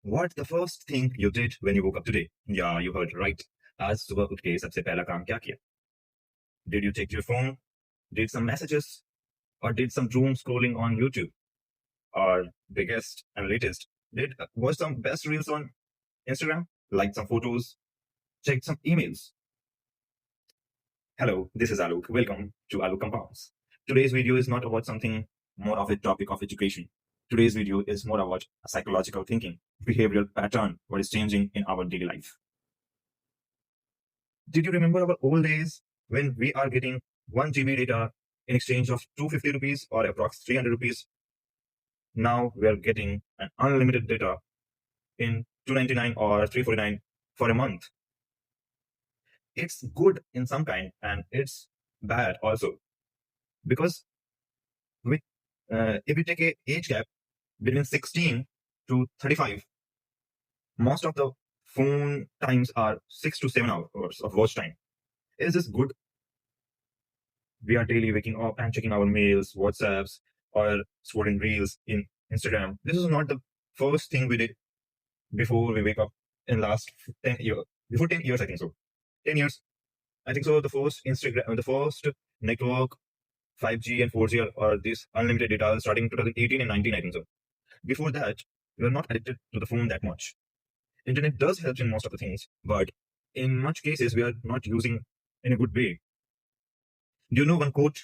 What the first thing you did when you woke up today? Yeah, you heard right. आज सुबह उठ के सबसे पहला काम क्या किया? Did you check your phone? Did some messages? Or did some doom scrolling on YouTube? Or biggest and latest, did watch some best reels on Instagram? Like some photos? Check some emails? Hello, this is Alok. Welcome to Alok Compounds. Today's video is not about something more of a topic of education. Today's video is more about psychological thinking, behavioral pattern, what is changing in our daily life. Did you remember our old days when we are getting 1 GB data in exchange of 250 rupees or approx 300 rupees? Now we are getting an unlimited data in 299 or 349 for a month. It's good in some kind and it's bad also, because with if we take a age gap between 16 to 35, most of the phone times are 6 to 7 hours of watch time. Is this good? We are daily waking up and checking our mails, WhatsApps, or scrolling reels in Instagram. This is not the first thing we did before we wake up in last 10 years. Before 10 years, I think so. 10 years. I think so. The first Instagram, the first network, 5G and 4G or this unlimited data starting 2018 and 19, I think so. Before that, we are not addicted to the phone that much. Internet does help in most of the things, but in much cases, we are not using in a good way. Do you know one quote?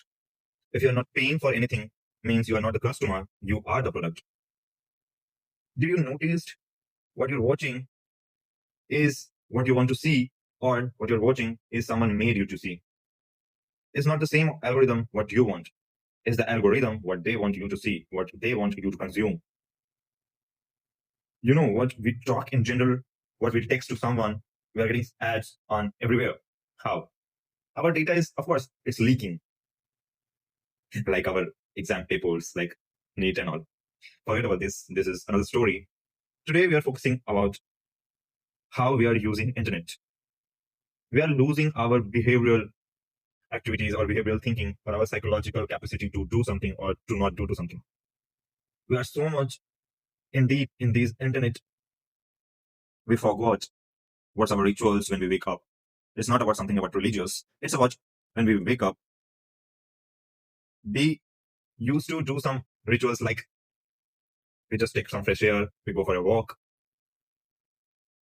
If you're not paying for anything, means you are not the customer, you are the product. Did you notice what you're watching is what you want to see, or what you're watching is someone made you to see? It's not the same algorithm what you want. It's the algorithm what they want you to see, what they want you to consume. You know what we talk in general, what we text to someone, we are getting ads on everywhere. How? Our data is, of course, it's leaking. Like our exam papers, like NEET and all. Forget about this. This is another story. Today we are focusing about how we are using internet. We are losing our behavioral activities or behavioral thinking or our psychological capacity to do something or to not do something. We are so much indeed in these internet, we forgot what's our rituals when we wake up. It's not about something about religious. It's about when we wake up, we used to do some rituals like we just take some fresh air, we go for a walk,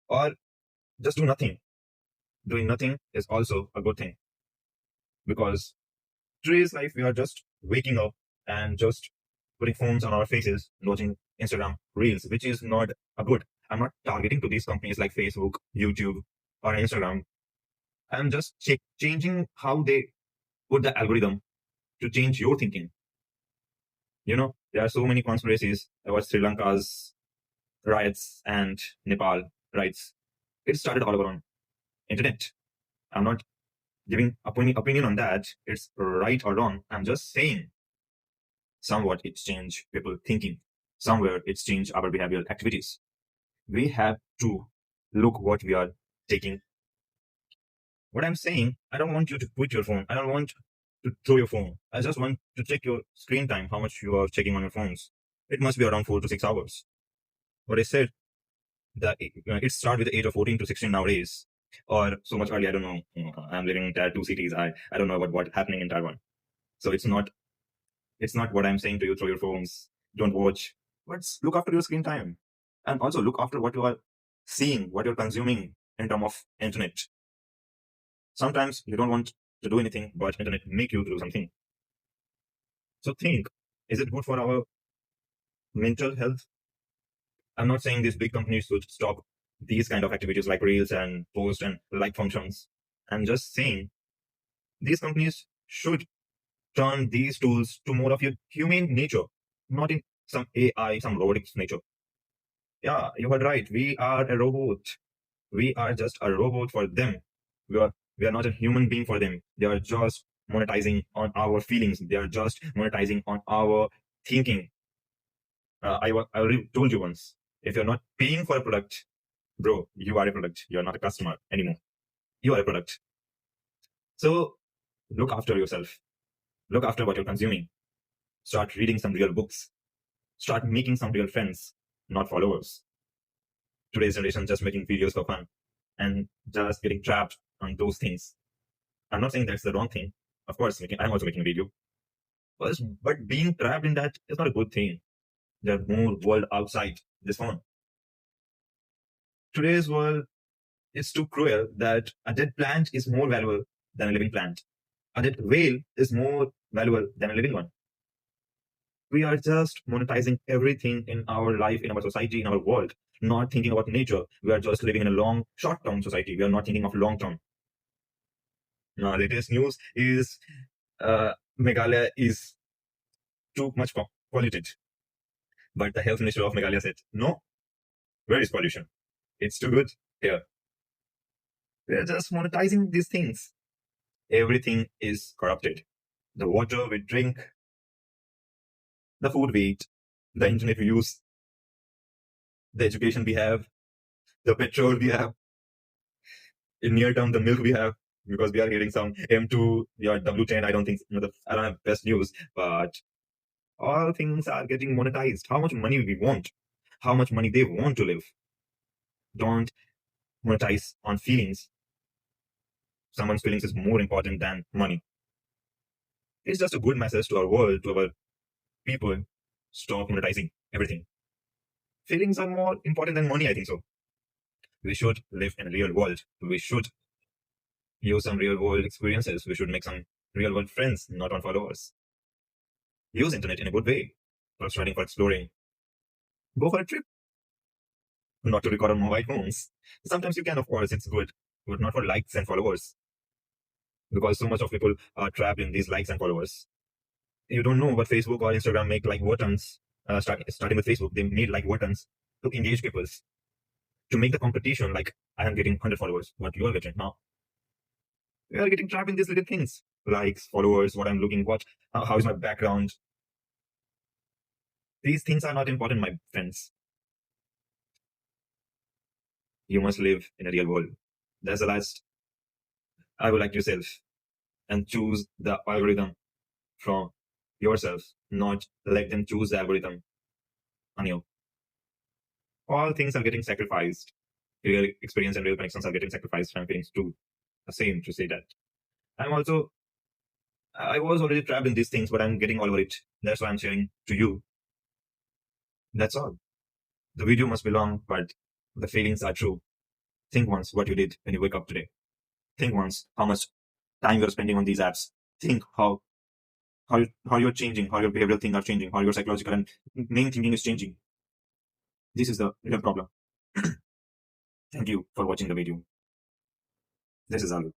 or just do nothing. Doing nothing is also a good thing, because today's life we are just waking up and just putting phones on our faces, watching Instagram reels, which is not a good. I'm not targeting to these companies like Facebook, YouTube, or Instagram. I'm just changing how they put the algorithm to change your thinking. You know, there are so many conspiracies about Sri Lanka's riots and Nepal riots. It started all over on internet. I'm not giving opinion on that. It's right or wrong. I'm just saying somewhat it's changed people thinking. Somewhere it's changed our behavioral activities. We have to look what we are taking. What I'm saying, I don't want you to quit your phone. I don't want to throw your phone. I just want to check your screen time, how much you are checking on your phones. It must be around 4 to 6 hours. What I said, that it starts with the age of 14 to 16 nowadays, or so much early. I don't know. I'm living in tier 2 cities. I don't know about what's happening in tier 1. So it's not what I'm saying to you, throw your phones, don't watch. But look after your screen time. And also look after what you are seeing, what you're consuming in terms of internet. Sometimes you don't want to do anything, but internet make you do something. So think, is it good for our mental health? I'm not saying these big companies should stop these kind of activities like reels and post and like functions. I'm just saying these companies should turn these tools to more of your humane nature, not in some AI, some robotics nature. Yeah, you heard right. We are a robot. We are just a robot for them. We are not a human being for them. They are just monetizing on our feelings. They are just monetizing on our thinking. I already told you once, if you're not paying for a product, bro, you are a product. You're not a customer anymore. You are a product. So look after yourself. Look after what you're consuming. Start reading some real books. Start making some real friends, not followers. Today's generation just making videos for fun and just getting trapped on those things. I'm not saying that's the wrong thing. Of course, I'm also making a video. But being trapped in that is not a good thing. There's more world outside this phone. Today's world is too cruel that a dead plant is more valuable than a living plant. A dead whale is more valuable than a living one. We are just monetizing everything in our life, in our society, in our world, not thinking about nature. We are just living in a long, short-term society. We are not thinking of long-term. Latest news is Meghalaya is too much polluted. But the health minister of Meghalaya said, no, where is pollution? It's too good here. We are just monetizing these things. Everything is corrupted. The water we drink, the food we eat, the internet we use, the education we have, the petrol we have, in near term, the milk we have, because we are hearing some M2, yeah, W10. I don't think, I don't have best news, but all things are getting monetized. How much money we want, how much money they want to live. Don't monetize on feelings. Someone's feelings is more important than money. It's just a good message to our world, to our people. Stop monetizing everything. Feelings are more important than money, I think so. We should live in a real world. We should use some real world experiences. We should make some real world friends, not on followers. Use internet in a good way. For studying, for exploring. Go for a trip. Not to record on mobile phones. Sometimes you can, of course, it's good, but not for likes and followers. Because so much of people are trapped in these likes and followers. You don't know, but Facebook or Instagram make like buttons. Starting with Facebook, they made like buttons to engage people, to make the competition. Like, I am getting 100 followers, what you are getting now. We are getting trapped in these little things, likes, followers, what I'm looking, how is my background. These things are not important, my friends. You must live in a real world. That's the last I would like to self, and choose the algorithm from yourself, not let them choose the algorithm on you. All things are getting sacrificed. Real experience and real connections are getting sacrificed. I'm feeling too ashamed to say that. I was already trapped in these things, but I'm getting all over it. That's why I'm sharing to you. That's all. The video must be long, but the feelings are true. Think once what you did when you wake up today. Think once how much time you're spending on these apps. Think how you're changing, how your behavioral things are changing, how your psychological and main thinking is changing. This is the real problem. Thank you for watching the video. This is Alu.